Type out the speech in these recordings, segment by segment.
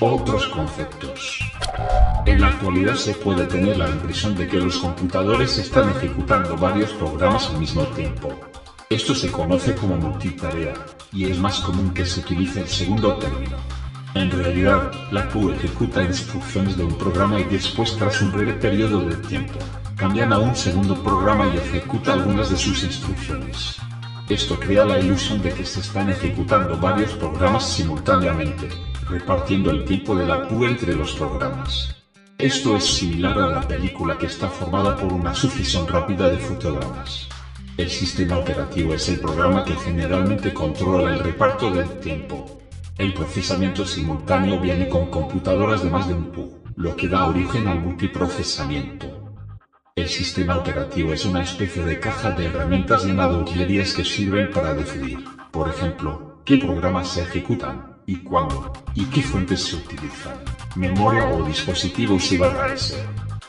Otros conceptos. En la actualidad se puede tener la impresión de que los computadores están ejecutando varios programas al mismo tiempo. Esto se conoce como multitarea, y es más común que se utilice el segundo término. En realidad, la CPU ejecuta instrucciones de un programa y después, tras un breve periodo de tiempo, cambian a un segundo programa y ejecuta algunas de sus instrucciones. Esto crea la ilusión de que se están ejecutando varios programas simultáneamente, repartiendo el tiempo de la CPU entre los programas. Esto es similar a la película que está formada por una sucesión rápida de fotogramas. El sistema operativo es el programa que generalmente controla el reparto del tiempo. El procesamiento simultáneo viene con computadoras de más de un CPU, lo que da origen al multiprocesamiento. El sistema operativo es una especie de caja de herramientas llena de utilerías que sirven para decidir, por ejemplo, qué programas se ejecutan, y cuándo, y qué fuentes se utilizan, memoria o dispositivos /S.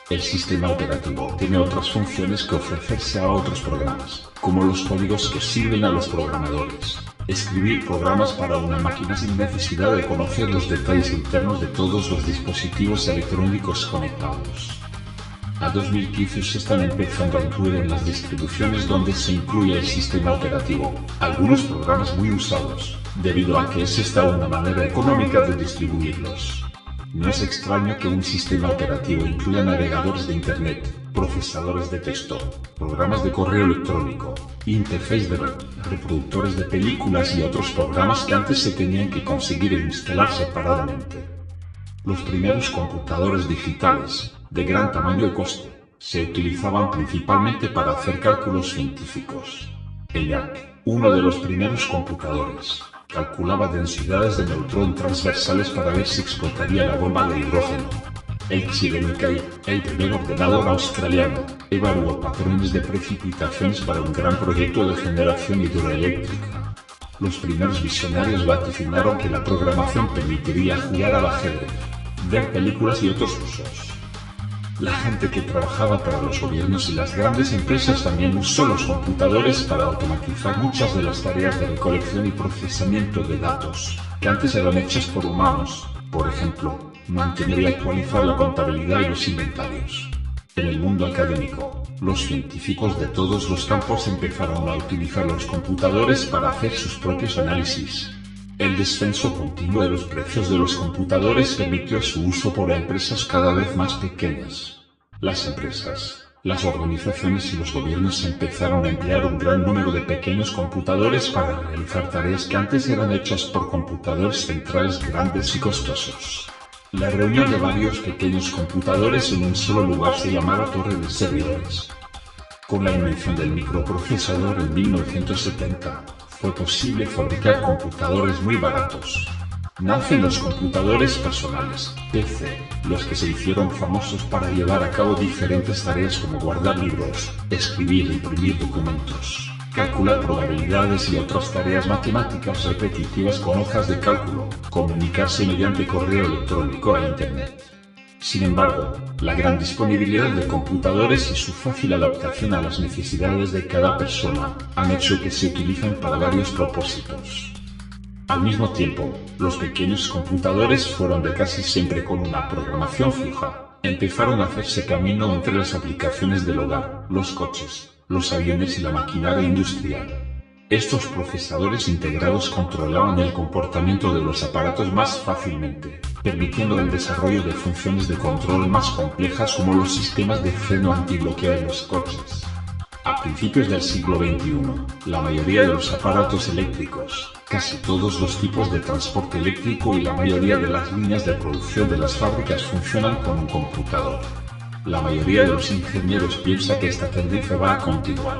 El sistema operativo tiene otras funciones que ofrecerse a otros programas, como los códigos que sirven a los programadores. Escribir programas para una máquina sin necesidad de conocer los detalles internos de todos los dispositivos electrónicos conectados. A 2015 se están empezando a incluir en las distribuciones donde se incluye el sistema operativo algunos programas muy usados, debido a que es esta una manera económica de distribuirlos. No es extraño que un sistema operativo incluya navegadores de Internet, procesadores de texto, programas de correo electrónico, interface de red, reproductores de películas y otros programas que antes se tenían que conseguir e instalar separadamente. Los primeros computadores digitales, de gran tamaño y coste, se utilizaban principalmente para hacer cálculos científicos. El ENIAC, uno de los primeros computadores, calculaba densidades de neutrón transversales para ver si explotaría la bomba de hidrógeno. El Xilinkai, el primer ordenador australiano, evaluó patrones de precipitaciones para un gran proyecto de generación hidroeléctrica. Los primeros visionarios vaticinaron que la programación permitiría jugar al ajedrez, ver películas y otros usos. La gente que trabajaba para los gobiernos y las grandes empresas también usó los computadores para automatizar muchas de las tareas de recolección y procesamiento de datos, que antes eran hechas por humanos, por ejemplo, mantener y actualizar la contabilidad y los inventarios. En el mundo académico, los científicos de todos los campos empezaron a utilizar los computadores para hacer sus propios análisis. El descenso continuo de los precios de los computadores permitió su uso por empresas cada vez más pequeñas. Las empresas, las organizaciones y los gobiernos empezaron a emplear un gran número de pequeños computadores para realizar tareas que antes eran hechas por computadores centrales grandes y costosos. La reunión de varios pequeños computadores en un solo lugar se llamaba torre de servidores. Con la invención del microprocesador en 1970, fue posible fabricar computadores muy baratos. Nacen los computadores personales, PC, los que se hicieron famosos para llevar a cabo diferentes tareas como guardar libros, escribir e imprimir documentos, calcular probabilidades y otras tareas matemáticas repetitivas con hojas de cálculo, comunicarse mediante correo electrónico e Internet. Sin embargo, la gran disponibilidad de computadores y su fácil adaptación a las necesidades de cada persona han hecho que se utilicen para varios propósitos. Al mismo tiempo, los pequeños computadores fueron de casi siempre con una programación fija. Empezaron a hacerse camino entre las aplicaciones del hogar, los coches, los aviones y la maquinaria industrial. Estos procesadores integrados controlaban el comportamiento de los aparatos más fácilmente, permitiendo el desarrollo de funciones de control más complejas como los sistemas de freno antibloqueo en los coches. A principios del siglo XXI, la mayoría de los aparatos eléctricos, casi todos los tipos de transporte eléctrico y la mayoría de las líneas de producción de las fábricas funcionan con un computador. La mayoría de los ingenieros piensa que esta tendencia va a continuar.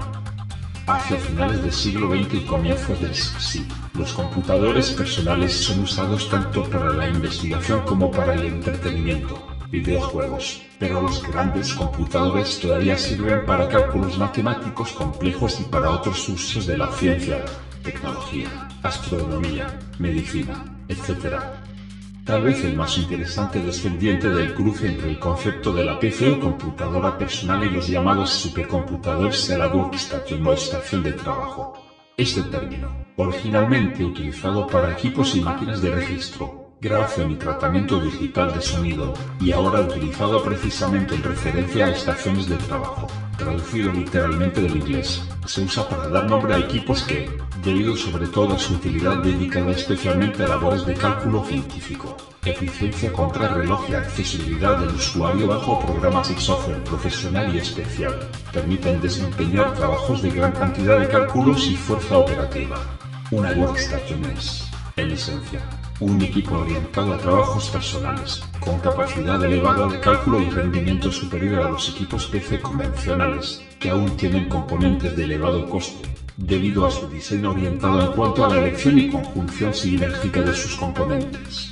Hacia finales del siglo XX y comienzos del siglo, los computadores personales son usados tanto para la investigación como para el entretenimiento, videojuegos, pero los grandes computadores todavía sirven para cálculos matemáticos complejos y para otros usos de la ciencia, tecnología, astronomía, medicina, etc. Tal vez el más interesante descendiente del cruce entre el concepto de la PC o computadora personal y los llamados supercomputadores sea la workstation o estación de trabajo. Este término, Originalmente utilizado para equipos y máquinas de registro, grabación y tratamiento digital de sonido, y ahora utilizado precisamente en referencia a estaciones de trabajo. Traducido literalmente del inglés, se usa para dar nombre a equipos que, debido sobre todo a su utilidad dedicada especialmente a labores de cálculo científico, eficiencia contrarreloj y accesibilidad del usuario bajo programas y software profesional y especial, permiten desempeñar trabajos de gran cantidad de cálculos y fuerza operativa. Una workstation es, en esencia, un equipo orientado a trabajos personales, con capacidad elevada de cálculo y rendimiento superior a los equipos PC convencionales, que aún tienen componentes de elevado coste, debido a su diseño orientado en cuanto a la elección y conjunción sinérgica de sus componentes.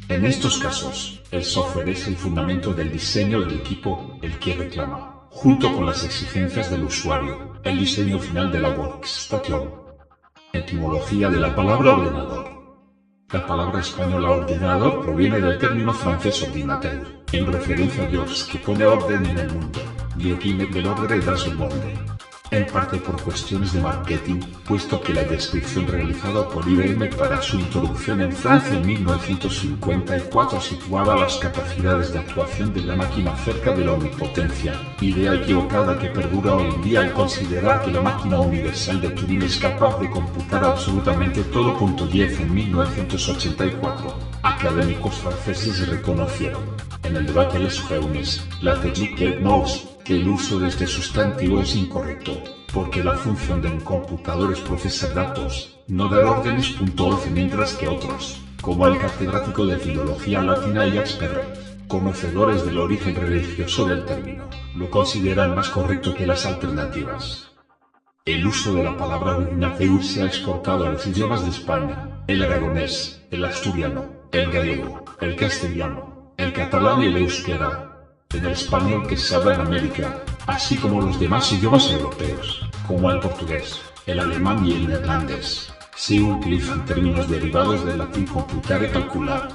En estos casos, el software es el fundamento del diseño del equipo, el que reclama, junto con las exigencias del usuario, el diseño final de la workstation. Etimología de la palabra ordenador. La palabra española ordenador proviene del término francés ordinateur, en referencia a Dios que pone orden en el mundo, y equine del ordre da su monde. En parte por cuestiones de marketing, puesto que la descripción realizada por IBM para su introducción en Francia en 1954 situaba las capacidades de actuación de la máquina cerca de la omnipotencia, idea equivocada que perdura hoy en día al considerar que la máquina universal de Turing es capaz de computar absolutamente todo. 10 En 1984, académicos franceses reconocieron, en el debate Les Jeunes, la technique knows, que el uso de este sustantivo es incorrecto, porque la función de un computador es procesar datos, no dar órdenes. 11 Mientras que otros, como el catedrático de Filología Latina Jacques Perret, conocedores del origen religioso del término, lo consideran más correcto que las alternativas. El uso de la palabra ordinateur se ha exportado a los idiomas de España, el aragonés, el asturiano, el gallego, el castellano, el catalán y el euskera. En el español que se habla en América, así como los demás idiomas europeos, como el portugués, el alemán y el neerlandés, se utilizan términos derivados del latín computare calcular.